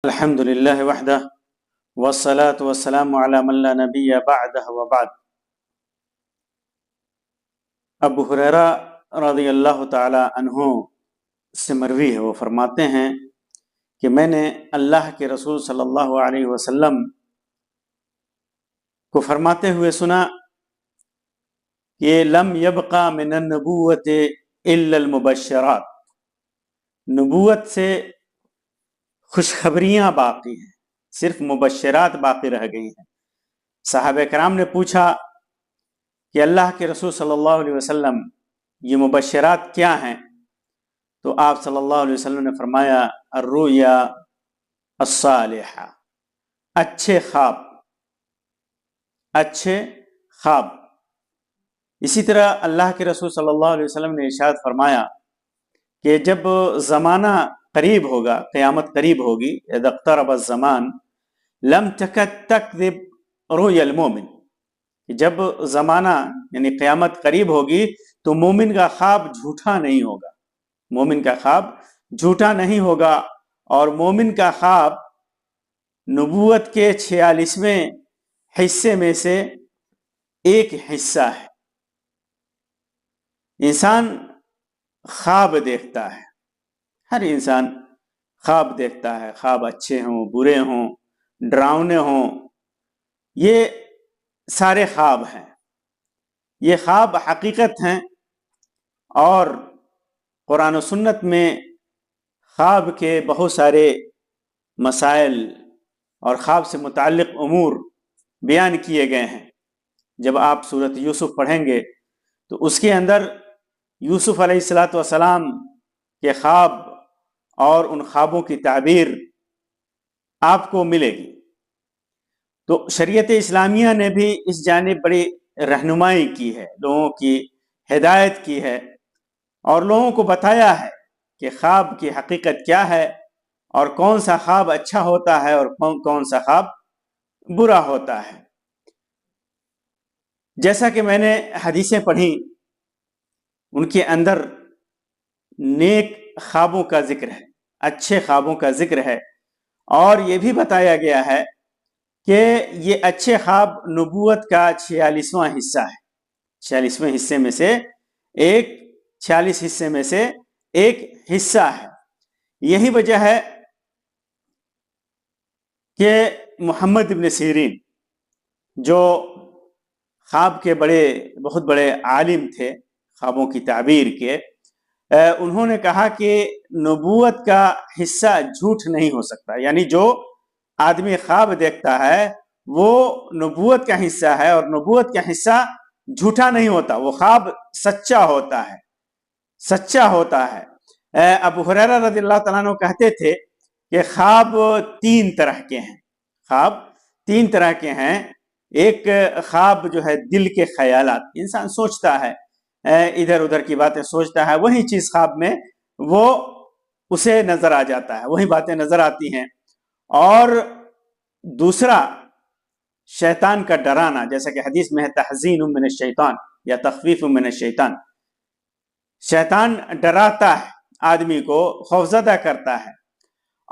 الحمد لله وحده والصلاة والسلام على من لا نبي بعده وبعد۔ ابو ہریرہ رضی اللہ تعالی عنہ سے مروی ہے، وہ فرماتے ہیں کہ میں نے اللہ کے رسول صلی اللہ علیہ وسلم کو فرماتے ہوئے سنا کہ لم یبقى من النبوت الا المبشرات، نبوت سے خوشخبریاں باقی ہیں، صرف مبشرات باقی رہ گئی ہیں۔ صحابہ کرام نے پوچھا کہ اللہ کے رسول صلی اللہ علیہ وسلم یہ مبشرات کیا ہیں؟ تو آپ صلی اللہ علیہ وسلم نے فرمایا الرؤیا الصالحہ، اچھے خواب، اچھے خواب۔ اسی طرح اللہ کے رسول صلی اللہ علیہ وسلم نے ارشاد فرمایا کہ جب زمانہ قریب ہوگا، قیامت قریب ہوگی، اذا اقترب الزمان لم تکد تکذب رؤیا المومن، جب زمانہ یعنی قیامت قریب ہوگی تو مومن کا خواب جھوٹا نہیں ہوگا، مومن کا خواب جھوٹا نہیں ہوگا۔ اور مومن کا خواب نبوت کے 46ویں حصے میں سے ایک حصہ ہے۔ انسان خواب دیکھتا ہے، ہر انسان خواب دیکھتا ہے، خواب اچھے ہوں، برے ہوں، ڈراؤنے ہوں، یہ سارے خواب ہیں، یہ خواب حقیقت ہیں۔ اور قرآن و سنت میں خواب کے بہت سارے مسائل اور خواب سے متعلق امور بیان کیے گئے ہیں۔ جب آپ سورۃ یوسف پڑھیں گے تو اس کے اندر یوسف علیہ السلام کے خواب اور ان خوابوں کی تعبیر آپ کو ملے گی۔ تو شریعت اسلامیہ نے بھی اس جانب بڑی رہنمائی کی ہے، لوگوں کی ہدایت کی ہے، اور لوگوں کو بتایا ہے کہ خواب کی حقیقت کیا ہے، اور کون سا خواب اچھا ہوتا ہے اور کون سا خواب برا ہوتا ہے۔ جیسا کہ میں نے حدیثیں پڑھی، ان کے اندر نیک خوابوں کا ذکر ہے، اچھے خوابوں کا ذکر ہے، اور یہ بھی بتایا گیا ہے کہ یہ اچھے خواب نبوت کا 46واں حصہ ہے، 46ویں حصے میں سے ایک، 46 حصے میں سے ایک حصہ ہے۔ یہی وجہ ہے کہ محمد ابن سیرین جو خواب کے بہت بڑے عالم تھے، خوابوں کی تعبیر کے، انہوں نے کہا کہ نبوت کا حصہ جھوٹ نہیں ہو سکتا، یعنی جو آدمی خواب دیکھتا ہے وہ نبوت کا حصہ ہے، اور نبوت کا حصہ جھوٹا نہیں ہوتا، وہ خواب سچا ہوتا ہے، سچا ہوتا ہے۔ ابو ہریرہ رضی اللہ تعالیٰ عنہ کہتے تھے کہ خواب 3 طرح کے ہیں، خواب 3 طرح کے ہیں۔ ایک خواب جو ہے دل کے خیالات، انسان سوچتا ہے، ادھر ادھر کی باتیں سوچتا ہے، وہی چیز خواب میں وہ اسے نظر آ جاتا ہے، وہی باتیں نظر آتی ہیں۔ اور دوسرا شیطان کا ڈرانا، جیسا کہ حدیث میں ہے تحزین من الشیطان یا تخفیف من الشیطان، شیطان ڈراتا ہے آدمی کو، خوفزدہ کرتا ہے۔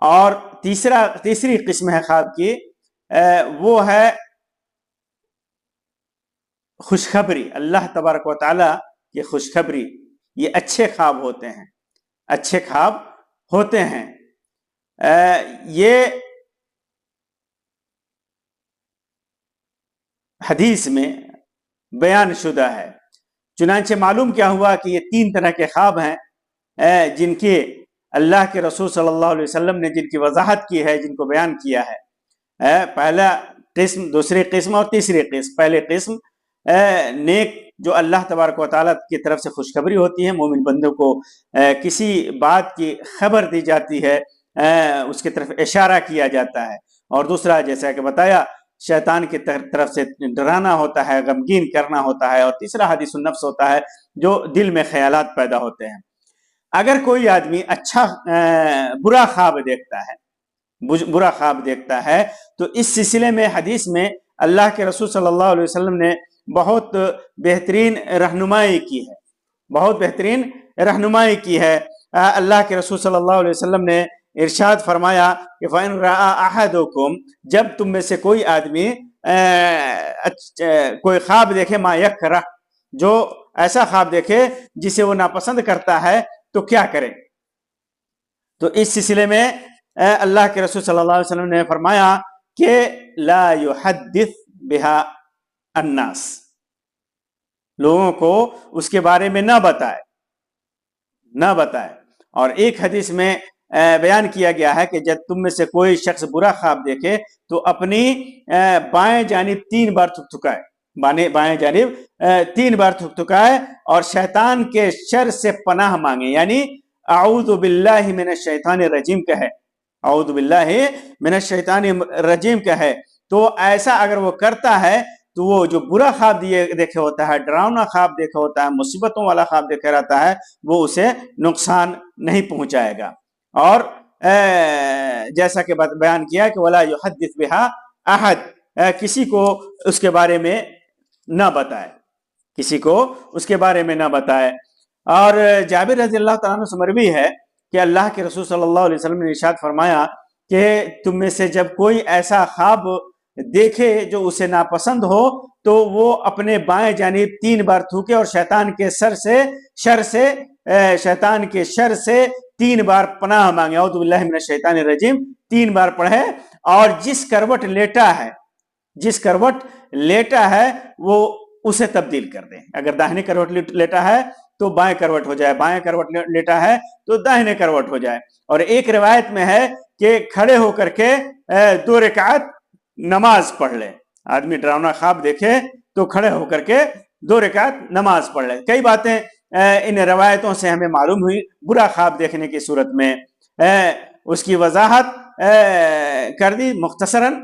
اور تیسری قسم ہے خواب کی، وہ ہے خوشخبری، اللہ تبارک و تعالی کی خوشخبری، یہ اچھے خواب ہوتے ہیں، اچھے خواب ہوتے ہیں۔ یہ حدیث میں بیان شدہ ہے۔ چنانچہ معلوم کیا ہوا کہ یہ 3 طرح کے خواب ہیں جن کی اللہ کے رسول صلی اللہ علیہ وسلم نے جن کی وضاحت کی ہے، جن کو بیان کیا ہے۔ پہلا قسم، دوسری قسم اور تیسری قسم۔ پہلے قسم نیک، جو اللہ تبارک و تعالیٰ کی طرف سے خوشخبری ہوتی ہے، مومن بندوں کو کسی بات کی خبر دی جاتی ہے، اس کی طرف اشارہ کیا جاتا ہے۔ اور دوسرا جیسا کہ بتایا شیطان کی طرف سے ڈرانا ہوتا ہے، غمگین کرنا ہوتا ہے۔ اور تیسرا حدیث النفس ہوتا ہے، جو دل میں خیالات پیدا ہوتے ہیں۔ اگر کوئی آدمی برا خواب دیکھتا ہے تو اس سلسلے میں حدیث میں اللہ کے رسول صلی اللہ علیہ وسلم نے بہت بہترین رہنمائی کی ہے، بہت بہترین رہنمائی کی ہے۔ اللہ کے رسول صلی اللہ علیہ وسلم نے ارشاد فرمایا کہ فَإِن رَأَى أَحَدُكُمْ، جب تم میں سے کوئی آدمی کوئی خواب دیکھے ما یکرہ، جو ایسا خواب دیکھے جسے وہ ناپسند کرتا ہے تو کیا کرے؟ تو اس سلسلے میں اللہ کے رسول صلی اللہ علیہ وسلم نے فرمایا کہ لا یحدث بہا الناس، لوگوں کو اس کے بارے میں نہ بتائے۔ اور ایک حدیث میں بیان کیا گیا ہے کہ جب تم میں سے کوئی شخص برا خواب دیکھے تو اپنی بائیں جانب 3 بار تھکتھکائے، بائیں جانب 3 بار تھکتھکائے اور شیطان کے شر سے پناہ مانگے، یعنی اعوذ باللہ من الشیطان الرجیم کہے، اعوذ باللہ من الشیطان الرجیم کہے۔ تو ایسا اگر وہ کرتا ہے تو وہ جو برا خواب دیکھے ہوتا ہے، ڈراؤنا خواب دیکھے ہوتا ہے، مصیبتوں والا خواب دیکھے رہتا ہے، وہ اسے نقصان نہیں پہنچائے گا۔ اور جیسا کہ بیان کیا کہ ولا یحدث بہا احد، کسی کو اس کے بارے میں نہ بتائے، اور جابر رضی اللہ تعالیٰ عنہ سے مروی ہے کہ اللہ کے رسول صلی اللہ علیہ وسلم نے ارشاد فرمایا کہ تم میں سے جب کوئی ایسا خواب دیکھے جو اسے ناپسند ہو تو وہ اپنے بائیں جانب 3 بار تھوکے اور شیطان کے شر سے 3 بار پناہ مانگے، اعوذ باللہ من الشیطان الرجیم 3 بار پڑھے، اور جس کروٹ لیٹا ہے وہ اسے تبدیل کر دیں۔ اگر داہنے کروٹ لیٹا ہے تو بائیں کروٹ ہو جائے، بائیں کروٹ لیٹا ہے تو داہنے کروٹ ہو جائے۔ اور ایک روایت میں ہے کہ کھڑے ہو کر کے 2 رکعت نماز پڑھ لے، آدمی ڈراؤنا خواب دیکھے تو کھڑے ہو کر کے 2 رکعت نماز پڑھ لے۔ کئی باتیں ان روایتوں سے ہمیں معلوم ہوئی برا خواب دیکھنے کی صورت میں، اس کی وضاحت کر دی مختصراً۔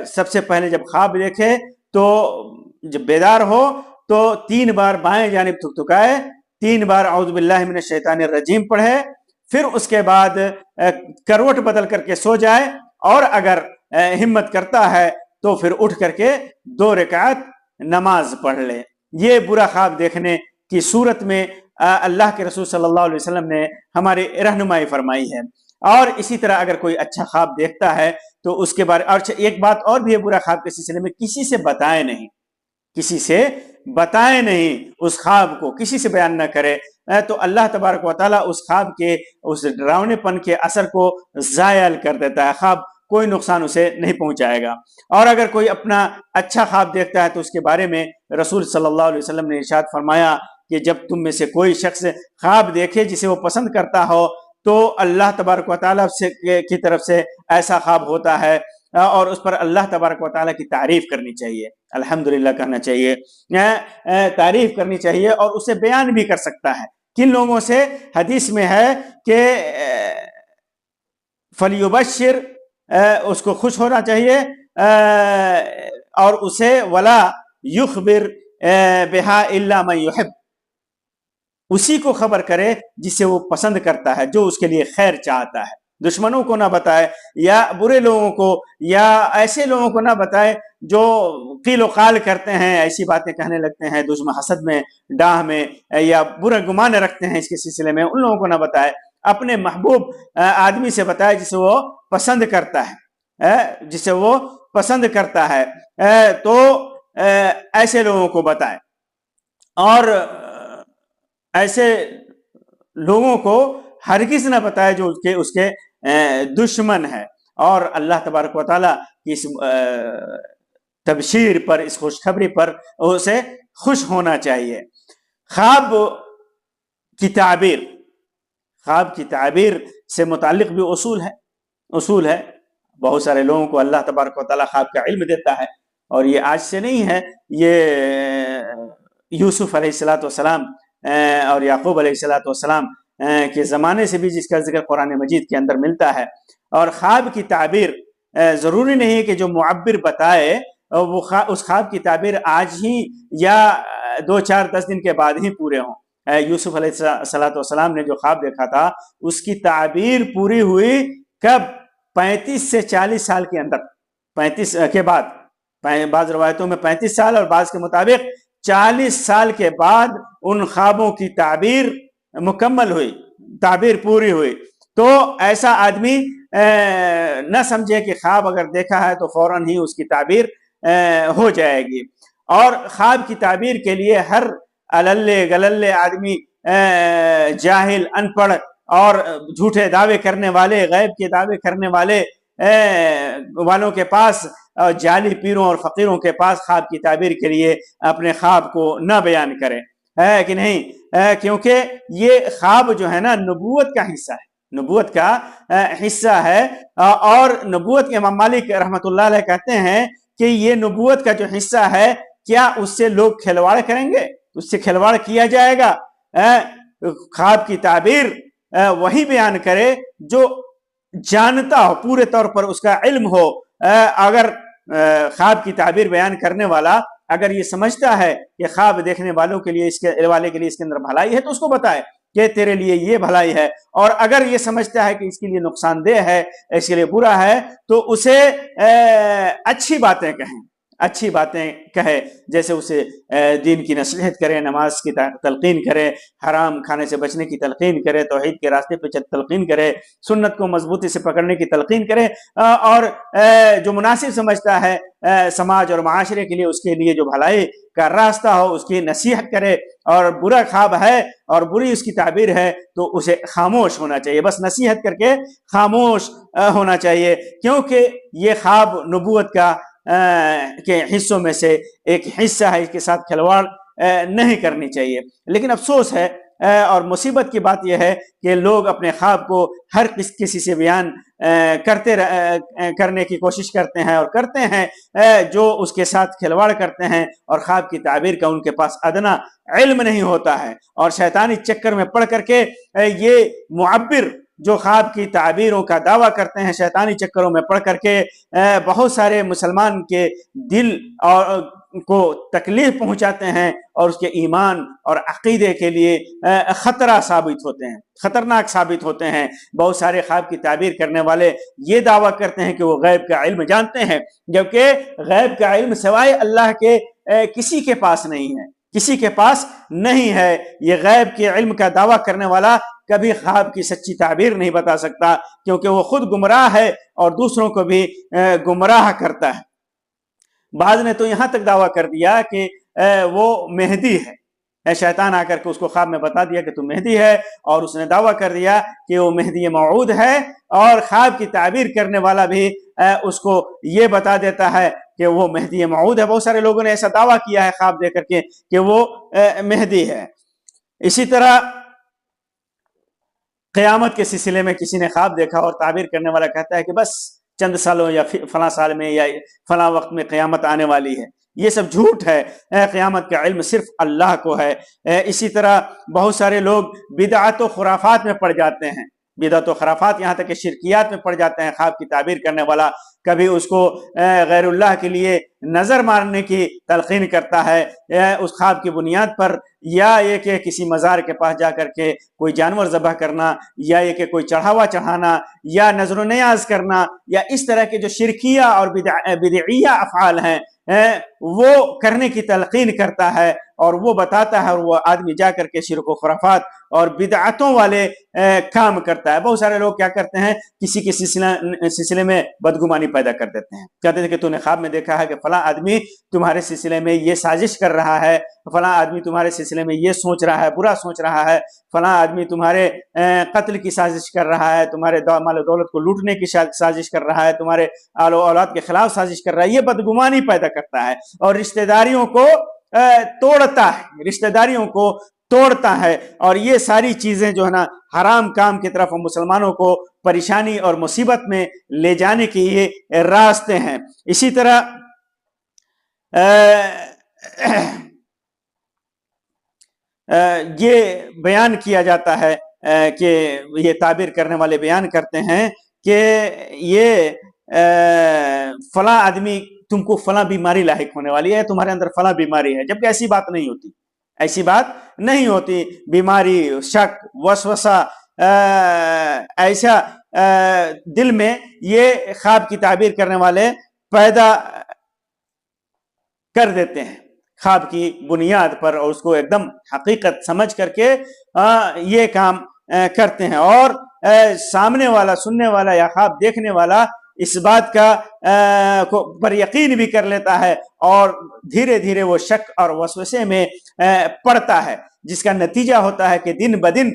سب سے پہلے جب خواب دیکھے تو جب بیدار ہو تو 3 بار بائیں جانب تھکتھکائے، 3 بار اعوذ باللہ من الشیطان الرجیم پڑھے، پھر اس کے بعد کروٹ بدل کر کے سو جائے، اور اگر ہمت کرتا ہے تو پھر اٹھ کر کے 2 رکعت نماز پڑھ لے۔ یہ برا خواب دیکھنے کی صورت میں اللہ کے رسول صلی اللہ علیہ وسلم نے ہماری رہنمائی فرمائی ہے۔ اور اسی طرح اگر کوئی اچھا خواب دیکھتا ہے تو اس کے بارے، اور ایک بات اور بھی ہے برا خواب کے سلسلے میں، کسی سے بتائے نہیں اس خواب کو، کسی سے بیان نہ کرے، تو اللہ تبارک و تعالیٰ اس خواب کے اس ڈراؤنے پن کے اثر کو زائل کر دیتا ہے، خواب کوئی نقصان اسے نہیں پہنچائے گا۔ اور اگر کوئی اپنا اچھا خواب دیکھتا ہے تو اس کے بارے میں رسول صلی اللہ علیہ وسلم نے ارشاد فرمایا کہ جب تم میں سے کوئی شخص خواب دیکھے جسے وہ پسند کرتا ہو تو اللہ تبارک و تعالیٰ کی طرف سے ایسا خواب ہوتا ہے، اور اس پر اللہ تبارک و تعالیٰ کی تعریف کرنی چاہیے، الحمدللہ کہنا چاہیے، تعریف کرنی چاہیے، اور اسے بیان بھی کر سکتا ہے۔ کن لوگوں سے؟ حدیث میں ہے کہ فلیبشر، اس کو خوش ہونا چاہیے، اور اسے ولا یخبر بہا الا من یحب، اسی کو خبر کرے جسے وہ پسند کرتا ہے، جو اس کے لیے خیر چاہتا ہے۔ دشمنوں کو نہ بتائے، یا برے لوگوں کو، یا ایسے لوگوں کو نہ بتائے جو قیل و قال کرتے ہیں، ایسی باتیں کہنے لگتے ہیں، دشمن حسد میں، ڈاہ میں، یا برا گمان رکھتے ہیں اس کے سلسلے میں، ان لوگوں کو نہ بتائے۔ اپنے محبوب آدمی سے بتائے جسے وہ پسند کرتا ہے، تو ایسے لوگوں کو بتائے، اور ایسے لوگوں کو ہرگز نہ بتائے جو اس کے دشمن ہے۔ اور اللہ تبارک و تعالیٰ کی اس تبشیر پر، اس خوشخبری پر اسے خوش ہونا چاہیے۔ خواب کی تعبیر سے متعلق بھی اصول ہے۔ بہت سارے لوگوں کو اللہ تبارک و تعالیٰ خواب کا علم دیتا ہے، اور یہ آج سے نہیں ہے، یہ یوسف علیہ السلام اور یعقوب علیہ السلام کے زمانے سے بھی جس کا ذکر قرآن مجید کے اندر ملتا ہے۔ اور خواب کی تعبیر ضروری نہیں ہے کہ جو معبر بتائے وہ اس خواب کی تعبیر آج ہی یا 2 4 10 دن کے بعد ہی پورے ہوں۔ یوسف علیہ السلام نے جو خواب دیکھا تھا اس کی تعبیر پوری ہوئی کب؟ 35 سے 40 سال کے اندر، 35 کے بعد، بعض روایتوں میں 35 سال اور بعض کے مطابق 40 سال کے بعد ان خوابوں کی تعبیر مکمل ہوئی، تعبیر پوری ہوئی۔ تو ایسا آدمی نہ سمجھے کہ خواب اگر دیکھا ہے تو فوراً ہی اس کی تعبیر ہو جائے گی. اور خواب کی تعبیر کے لیے ہر اللے گللے آدمی، جاہل، ان پڑھ اور جھوٹے دعوے کرنے والے، غیب کے دعوے کرنے والوں کے پاس، جعلی پیروں اور فقیروں کے پاس خواب کی تعبیر کے لیے اپنے خواب کو نہ بیان کریں، ہے کہ نہیں؟ کیونکہ یہ خواب جو ہے نا نبوت کا حصہ ہے، نبوت کا حصہ ہے. اور نبوت کے امام مالک رحمۃ اللہ علیہ کہتے ہیں کہ یہ نبوت کا جو حصہ ہے، کیا اس سے لوگ کھلواڑ کریں گے؟ اس سے کھلواڑ کیا جائے گا. خواب کی تعبیر وہی بیان کرے جو جانتا ہو، پورے طور پر اس کا علم ہو. اگر خواب کی تعبیر بیان کرنے والا اگر یہ سمجھتا ہے کہ خواب دیکھنے والوں کے لیے، اس کے اس کے اندر بھلائی ہے، تو اس کو بتائے کہ تیرے لیے یہ بھلائی ہے. اور اگر یہ سمجھتا ہے کہ اس کے لیے نقصان دہ ہے، اس کے لیے برا ہے، تو اسے اچھی باتیں کہیں، اچھی باتیں کہے، جیسے اسے دین کی نصیحت کرے، نماز کی تلقین کرے، حرام کھانے سے بچنے کی تلقین کرے، توحید کے راستے پہ تلقین کرے، سنت کو مضبوطی سے پکڑنے کی تلقین کرے، اور جو مناسب سمجھتا ہے سماج اور معاشرے کے لیے، اس کے لیے جو بھلائی کا راستہ ہو اس کی نصیحت کرے. اور برا خواب ہے اور بری اس کی تعبیر ہے تو اسے خاموش ہونا چاہیے، بس نصیحت کر کے خاموش ہونا چاہیے، کیونکہ یہ خواب نبوت کے حصوں میں سے ایک حصہ ہے، اس کے ساتھ کھلواڑ نہیں کرنی چاہیے. لیکن افسوس ہے اور مصیبت کی بات یہ ہے کہ لوگ اپنے خواب کو ہر کسی سے بیان کرنے کی کوشش کرتے ہیں، اور کرتے ہیں جو اس کے ساتھ کھلواڑ کرتے ہیں، اور خواب کی تعبیر کا ان کے پاس ادنا علم نہیں ہوتا ہے، اور شیطانی چکر میں پڑھ کر کے یہ معبر جو خواب کی تعبیروں کا دعویٰ کرتے ہیں، شیطانی چکروں میں پڑھ کر کے بہت سارے مسلمان کے دل کو تکلیف پہنچاتے ہیں، اور اس کے ایمان اور عقیدے کے لیے خطرہ ثابت ہوتے ہیں، خطرناک ثابت ہوتے ہیں. بہت سارے خواب کی تعبیر کرنے والے یہ دعویٰ کرتے ہیں کہ وہ غیب کا علم جانتے ہیں، جبکہ غیب کا علم سوائے اللہ کے کسی کے پاس نہیں ہے، کسی کے پاس نہیں ہے. یہ غیب کے علم کا دعویٰ کرنے والا کبھی خواب کی سچی تعبیر نہیں بتا سکتا، کیونکہ وہ خود گمراہ ہے اور دوسروں کو بھی گمراہ کرتا ہے. بعض نے تو یہاں تک دعویٰ کر دیا کہ وہ مہدی ہے، شیطان آ کر کے اس کو خواب میں بتا دیا کہ تو مہدی ہے، اور اس نے دعویٰ کر دیا کہ وہ مہدی موعود ہے، اور خواب کی تعبیر کرنے والا بھی اس کو یہ بتا دیتا ہے کہ وہ مہدی موعود ہے. بہت سارے لوگوں نے ایسا دعویٰ کیا ہے خواب دے کر کے کہ وہ مہدی ہے. اسی طرح قیامت کے سلسلے میں کسی نے خواب دیکھا اور تعبیر کرنے والا کہتا ہے کہ بس چند سالوں یا فلاں سال میں یا فلاں وقت میں قیامت آنے والی ہے. یہ سب جھوٹ ہے، قیامت کا علم صرف اللہ کو ہے. اسی طرح بہت سارے لوگ بدعت و خرافات میں پڑ جاتے ہیں، بدعت و خرافات یہاں تک کہ شرکیات میں پڑ جاتے ہیں. خواب کی تعبیر کرنے والا کبھی اس کو غیر اللہ کے لیے نظر مارنے کی تلقین کرتا ہے اس خواب کی بنیاد پر، یا یہ کہ کسی مزار کے پاس جا کر کے کوئی جانور ذبح کرنا، یا یہ کہ کوئی چڑھاوا چڑھانا، یا نظر و نیاز کرنا، یا اس طرح کے جو شرکیہ اور بدعیہ افعال ہیں وہ کرنے کی تلقین کرتا ہے، اور وہ بتاتا ہے، اور وہ آدمی جا کر کے شرک و خرافات اور بدعتوں والے کام کرتا ہے. بہت سارے لوگ کیا کرتے ہیں، کسی کے سلسلے میں بدگمانی پیدا کر دیتے ہیں، کہتے ہیں کہ تو نے خواب میں دیکھا ہے کہ فلاں آدمی تمہارے سلسلے میں یہ سازش کر رہا ہے، فلاں آدمی تمہارے سلسلے میں یہ سوچ رہا ہے، برا سوچ رہا ہے، فلاں آدمی تمہارے قتل کی سازش کر رہا ہے، تمہارے مال و دولت کو لوٹنے کی سازش کر رہا ہے، تمہارے آل و اولاد کے خلاف سازش کر رہا ہے. یہ بدگمانی پیدا کرتا ہے اور رشتہ داریوں کو توڑتا ہے، رشتہ داریوں کو توڑتا ہے. اور یہ ساری چیزیں جو ہے نا حرام کام کی طرف مسلمانوں کو پریشانی اور مصیبت میں لے جانے کے یہ راستے ہیں. اسی طرح یہ بیان کیا جاتا ہے کہ یہ تعبیر کرنے والے بیان کرتے ہیں کہ یہ فلاں آدمی تم کو فلاں بیماری لاحق ہونے والی ہے، تمہارے اندر فلاں بیماری ہے، جبکہ ایسی بات نہیں ہوتی، ایسی بات نہیں ہوتی. بیماری، شک، وسوسہ ایسا دل میں یہ خواب کی تعبیر کرنے والے پیدا کر دیتے ہیں خواب کی بنیاد پر، اور اس کو ایک دم حقیقت سمجھ کر کے یہ کام کرتے ہیں. اور سامنے والا، سننے والا یا خواب دیکھنے والا اس بات کا پر یقین بھی کر لیتا ہے اور دھیرے دھیرے وہ شک اور وسوسے میں پڑتا ہے، جس کا نتیجہ ہوتا ہے کہ دن بدن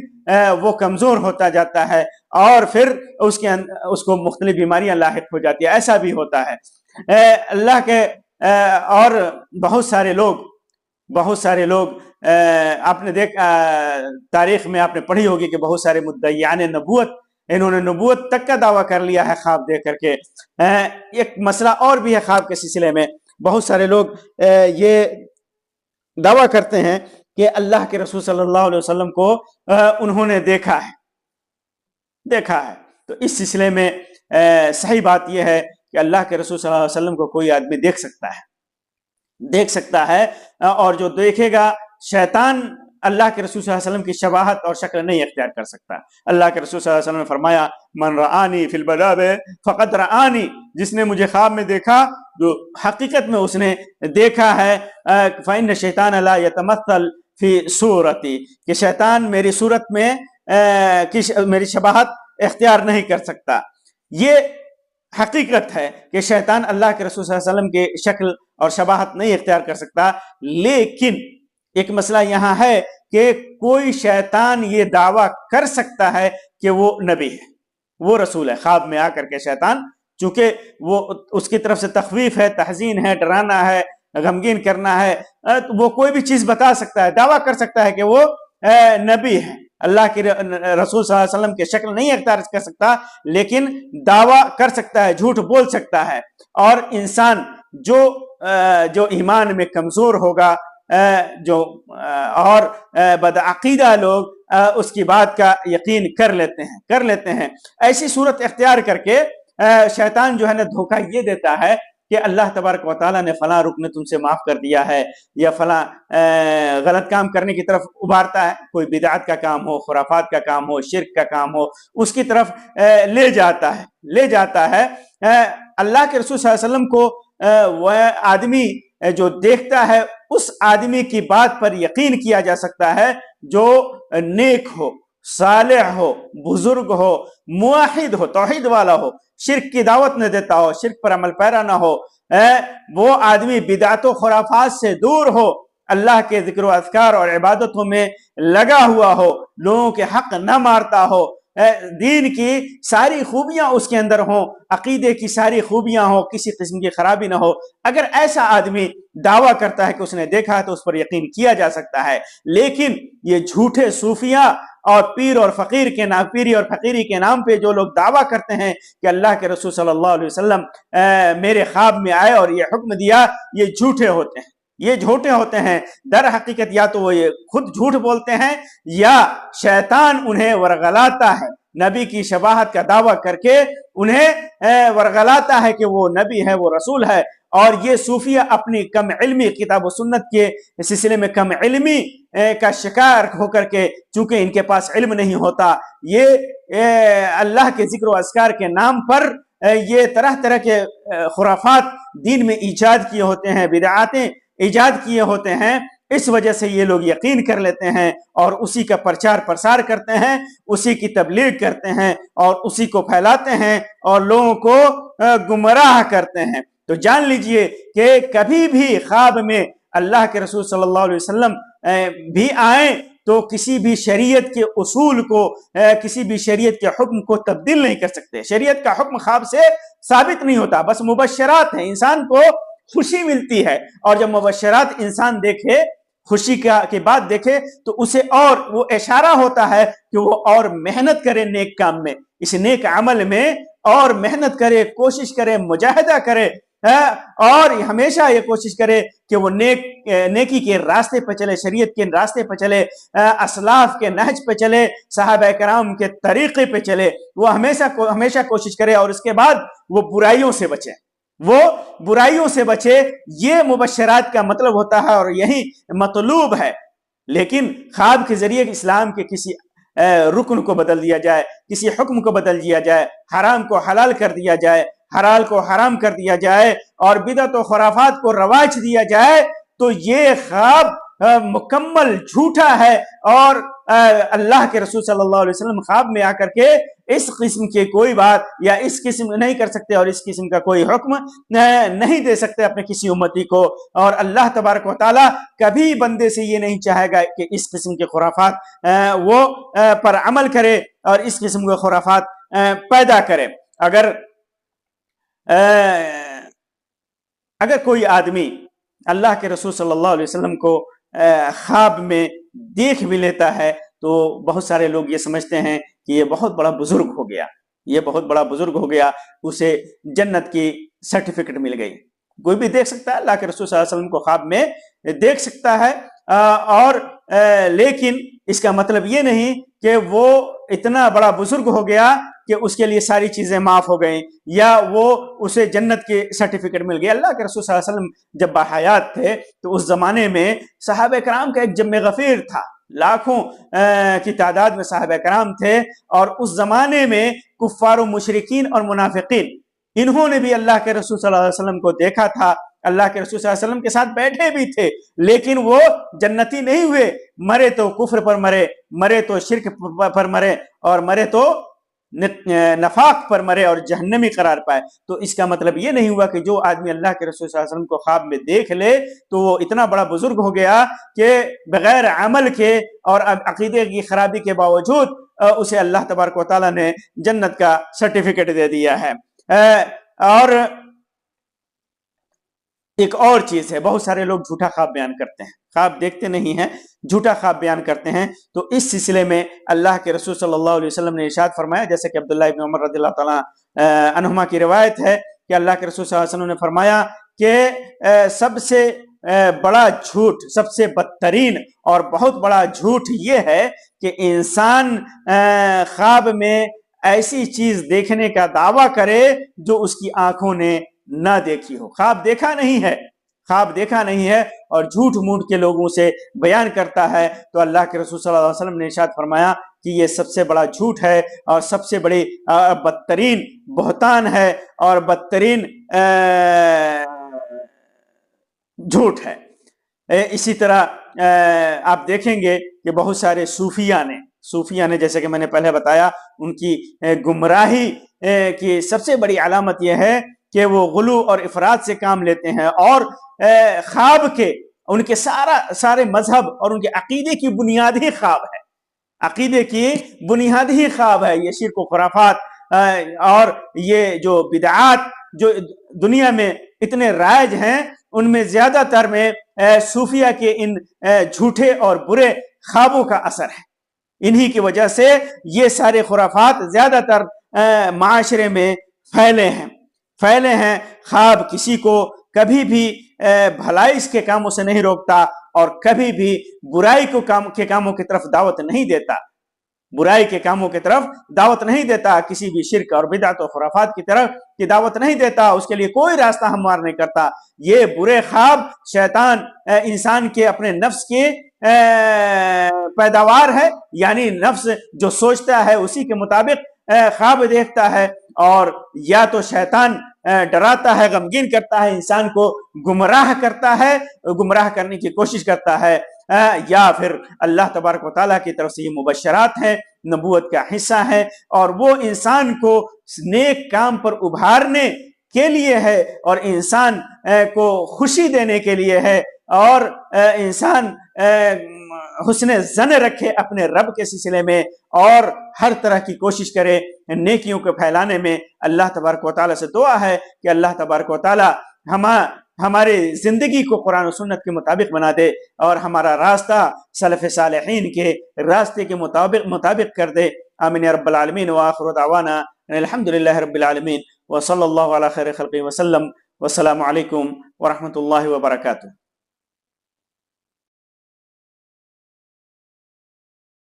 وہ کمزور ہوتا جاتا ہے اور پھر اس کو مختلف بیماریاں لاحق ہو جاتی ہیں۔ ایسا بھی ہوتا ہے اللہ کے اور بہت سارے لوگ آپ نے تاریخ میں آپ نے پڑھی ہوگی کہ بہت سارے مدعیان نبوت، انہوں نے نبوت تک کا دعویٰ کر لیا ہے خواب دیکھ کر کے۔ ایک مسئلہ اور بھی ہے خواب کے سلسلے میں، بہت سارے لوگ یہ دعویٰ کرتے ہیں کہ اللہ کے رسول صلی اللہ علیہ وسلم کو انہوں نے دیکھا ہے۔ تو اس سلسلے میں صحیح بات یہ ہے کہ اللہ کے رسول صلی اللہ علیہ وسلم کو کوئی آدمی دیکھ سکتا ہے اور جو دیکھے گا، شیطان اللہ کے رسول صلی اللہ علیہ وسلم کی شباہت اور شکل نہیں اختیار کر سکتا۔ اللہ کے رسول صلی اللہ علیہ وسلم نے فرمایا من رآنی فی المنام فقد رآنی، جس نے مجھے خواب میں دیکھا جو حقیقت میں اس نے دیکھا ہے۔ فإن الشیطان لا يتمثل فی صورتی، کہ شیطان میری صورت میں میری شباہت اختیار نہیں کر سکتا۔ یہ حقیقت ہے کہ شیطان اللہ کے رسول صلی اللہ علیہ وسلم کی شکل اور شباہت نہیں اختیار کر سکتا، لیکن ایک مسئلہ یہاں ہے کہ کوئی شیطان یہ دعویٰ کر سکتا ہے کہ وہ نبی ہے، وہ رسول ہے۔ خواب میں آ کر کے شیطان، چونکہ وہ اس کی طرف سے تخویف ہے، تحزین ہے، ڈرانا ہے، غمگین کرنا ہے، وہ کوئی بھی چیز بتا سکتا ہے، دعویٰ کر سکتا ہے کہ وہ نبی ہے۔ اللہ کے رسول صلی اللہ علیہ وسلم کی شکل نہیں اختیار کر سکتا، لیکن دعویٰ کر سکتا ہے، جھوٹ بول سکتا ہے۔ اور انسان جو ایمان میں کمزور ہوگا، اور بدعقیدہ لوگ اس کی بات کا یقین کر لیتے ہیں۔ ایسی صورت اختیار کر کے شیطان جو ہے نا دھوکہ یہ دیتا ہے کہ اللہ تبارک و تعالیٰ نے فلاں رکن تم سے معاف کر دیا ہے، یا فلاں غلط کام کرنے کی طرف ابھارتا ہے، کوئی بدعت کا کام ہو، خرافات کا کام ہو، شرک کا کام ہو، اس کی طرف لے جاتا ہے۔ اللہ کے رسول صلی اللہ علیہ وسلم کو وہ آدمی جو دیکھتا ہے، اس آدمی کی بات پر یقین کیا جا سکتا ہے جو نیک ہو، صالح ہو، بزرگ ہو، موحد ہو، توحید والا ہو، شرک کی دعوت نہ دیتا ہو، شرک پر عمل پیرا نہ ہو، وہ آدمی بدعت و خرافات سے دور ہو، اللہ کے ذکر و اذکار اور عبادتوں میں لگا ہوا ہو، لوگوں کے حق نہ مارتا ہو، دین کی ساری خوبیاں اس کے اندر ہوں، عقیدے کی ساری خوبیاں ہوں، کسی قسم کی خرابی نہ ہو۔ اگر ایسا آدمی دعویٰ کرتا ہے کہ اس نے دیکھا ہے تو اس پر یقین کیا جا سکتا ہے۔ لیکن یہ جھوٹے صوفیاء اور پیری اور فقیری کے نام پہ جو لوگ دعویٰ کرتے ہیں کہ اللہ کے رسول صلی اللہ علیہ وسلم میرے خواب میں آئے اور یہ حکم دیا، یہ جھوٹے ہوتے ہیں۔ در حقیقت یا تو وہ یہ خود جھوٹ بولتے ہیں یا شیطان انہیں ورغلاتا ہے، نبی کی شباہت کا دعویٰ کر کے انہیں ورغلاتا ہے کہ وہ نبی ہے، وہ رسول ہے۔ اور یہ صوفیہ اپنی کم علمی، کتاب و سنت کے سلسلے میں کم علمی کا شکار ہو کر کے، چونکہ ان کے پاس علم نہیں ہوتا، یہ اللہ کے ذکر و اذکار کے نام پر یہ طرح طرح کے خرافات دین میں ایجاد کیے ہوتے ہیں، بدعاتیں ایجاد کیے ہوتے ہیں۔ اس وجہ سے یہ لوگ یقین کر لیتے ہیں اور اسی کا پرچار پرسار کرتے ہیں، اسی کی تبلیغ کرتے ہیں اور اسی کو پھیلاتے ہیں اور لوگوں کو گمراہ کرتے ہیں۔ تو جان لیجئے کہ کبھی بھی خواب میں اللہ کے رسول صلی اللہ علیہ وسلم بھی آئیں تو کسی بھی شریعت کے اصول کو، کسی بھی شریعت کے حکم کو تبدیل نہیں کر سکتے۔ شریعت کا حکم خواب سے ثابت نہیں ہوتا، بس مبشرات ہیں، انسان کو خوشی ملتی ہے، اور جب مبشرات انسان دیکھے، خوشی کی بات دیکھے، تو اسے اور وہ اشارہ ہوتا ہے کہ وہ اور محنت کرے نیک کام میں، اس نیک عمل میں اور محنت کرے، کوشش کرے، مجاہدہ کرے، اور ہمیشہ یہ کوشش کرے کہ وہ نیکی کے راستے پہ چلے، شریعت کے راستے پہ چلے، اسلاف کے نہج پہ چلے، صحابہ کرام کے طریقے پہ چلے، وہ ہمیشہ کوشش کرے، اور اس کے بعد وہ برائیوں سے بچے۔ یہ مبشرات کا مطلب ہوتا ہے اور یہی مطلوب ہے۔ لیکن خواب کے ذریعے اسلام کے کسی رکن کو بدل دیا جائے، کسی حکم کو بدل دیا جائے، حرام کو حلال کر دیا جائے، حلال کو حرام کر دیا جائے، اور بدعت و خرافات کو رواج دیا جائے، تو یہ خواب مکمل جھوٹا ہے اور اللہ کے رسول صلی اللہ علیہ وسلم خواب میں آ کر کے اس قسم کی کوئی بات یا اس قسم نہیں کر سکتے اور اس قسم کا کوئی حکم نہیں دے سکتے اپنے کسی امتی کو. اور اللہ تبارک و تعالیٰ کبھی بندے سے یہ نہیں چاہے گا کہ اس قسم کے خرافات وہ پر عمل کرے اور اس قسم کے خرافات پیدا کرے. اگر کوئی آدمی اللہ کے رسول صلی اللہ علیہ وسلم کو خواب میں دیکھ بھی لیتا ہے تو بہت سارے لوگ یہ سمجھتے ہیں کہ یہ بہت بڑا بزرگ ہو گیا, یہ بہت بڑا بزرگ ہو گیا, اسے جنت کی سرٹیفکیٹ مل گئی. کوئی بھی دیکھ سکتا ہے, اللہ کے رسول صلی اللہ علیہ وسلم کو خواب میں دیکھ سکتا ہے, اور لیکن اس کا مطلب یہ نہیں کہ وہ اتنا بڑا بزرگ ہو گیا کہ اس کے لیے ساری چیزیں معاف ہو گئیں یا وہ اسے جنت کی سرٹیفکیٹ مل گئی. اللہ کے رسول صلی اللہ علیہ وسلم جب باحیات تھے تو اس زمانے میں صحابہ کرام کا ایک جم غفیر تھا, لاکھوں کی تعداد میں صحابہ کرام تھے, اور اس زمانے میں کفار و مشرکین اور منافقین انہوں نے بھی اللہ کے رسول صلی اللہ علیہ وسلم کو دیکھا تھا, اللہ کے رسول صلی اللہ علیہ وسلم کے ساتھ بیٹھے بھی تھے, لیکن وہ جنتی نہیں ہوئے. مرے تو کفر پر مرے, مرے تو شرک پر مرے, اور مرے تو نفاق پر مرے اور جہنمی قرار پائے. تو اس کا مطلب یہ نہیں ہوا کہ جو آدمی اللہ کے رسول صلی اللہ علیہ وسلم کو خواب میں دیکھ لے تو وہ اتنا بڑا بزرگ ہو گیا کہ بغیر عمل کے اور عقیدے کی خرابی کے باوجود اسے اللہ تبارک و تعالیٰ نے جنت کا سرٹیفکیٹ دے دیا ہے. اور ایک اور چیز ہے, بہت سارے لوگ جھوٹا خواب بیان کرتے ہیں, خواب دیکھتے نہیں ہیں, جھوٹا خواب بیان کرتے ہیں. تو اس سلسلے میں اللہ کے رسول صلی اللہ علیہ وسلم نے ارشاد فرمایا, جیسے کہ عبداللہ ابن عمر رضی اللہ تعالیٰ عنہما کی روایت ہے کہ اللہ کے رسول صلی اللہ علیہ وسلم نے فرمایا کہ سب سے بڑا جھوٹ, سب سے بدترین اور بہت بڑا جھوٹ یہ ہے کہ انسان خواب میں ایسی چیز دیکھنے کا دعویٰ کرے جو اس کی آنکھوں نے نہ دیکھی ہو. خواب دیکھا نہیں ہے, خواب دیکھا نہیں ہے اور جھوٹ موٹ کے لوگوں سے بیان کرتا ہے. تو اللہ کے رسول صلی اللہ علیہ وسلم نے ارشاد فرمایا کہ یہ سب سے بڑا جھوٹ ہے اور سب سے بڑی بدترین بہتان ہے اور بدترین جھوٹ ہے. اسی طرح آپ دیکھیں گے کہ بہت سارے صوفیہ نے جیسے کہ میں نے پہلے بتایا, ان کی گمراہی کی سب سے بڑی علامت یہ ہے کہ وہ غلو اور افراط سے کام لیتے ہیں, اور خواب کے ان کے سارے مذہب اور ان کے عقیدے کی بنیاد ہی خواب ہے, عقیدے کی بنیاد ہی خواب ہے. یہ شرک و خرافات اور یہ جو بدعات جو دنیا میں اتنے رائج ہیں ان میں زیادہ تر میں صوفیہ کے ان جھوٹے اور برے خوابوں کا اثر ہے. انہی کی وجہ سے یہ سارے خرافات زیادہ تر معاشرے میں پھیلے ہیں. خواب کسی کو کبھی بھی بھلائی کے کاموں سے نہیں روکتا اور کبھی بھی برائی کے کاموں کی طرف دعوت نہیں دیتا, برائی کے کاموں کی طرف دعوت نہیں دیتا, کسی بھی شرک اور بدعت و خرافات کی طرف کی دعوت نہیں دیتا, اس کے لیے کوئی راستہ ہموار نہیں کرتا. یہ برے خواب شیطان انسان کے اپنے نفس کے پیداوار ہے, یعنی نفس جو سوچتا ہے اسی کے مطابق خواب دیکھتا ہے, اور یا تو شیطان ڈراتا ہے, غمگین کرتا ہے, انسان کو گمراہ کرتا ہے, گمراہ کرنے کی کوشش کرتا ہے, یا پھر اللہ تبارک و تعالیٰ کی طرف سے یہ مبشرات ہیں, نبوت کا حصہ ہے, اور وہ انسان کو نیک کام پر ابھارنے کے لیے ہے اور انسان کو خوشی دینے کے لیے ہے, اور انسان حسن ظن رکھے اپنے رب کے سلسلے میں اور ہر طرح کی کوشش کرے نیکیوں کو پھیلانے میں. اللہ تبارک و تعالیٰ سے دعا ہے کہ اللہ تبارک و تعالیٰ ہمارے زندگی کو قرآن و سنت کے مطابق بنا دے اور ہمارا راستہ سلف صالحین کے راستے کے مطابق کر دے. آمین یا رب العالمین. وآخر دعوانا الحمدللہ رب العالمین وصلی اللہ علی خیر خلقہ وسلم. والسلام علیکم ورحمۃ اللہ وبرکاتہ.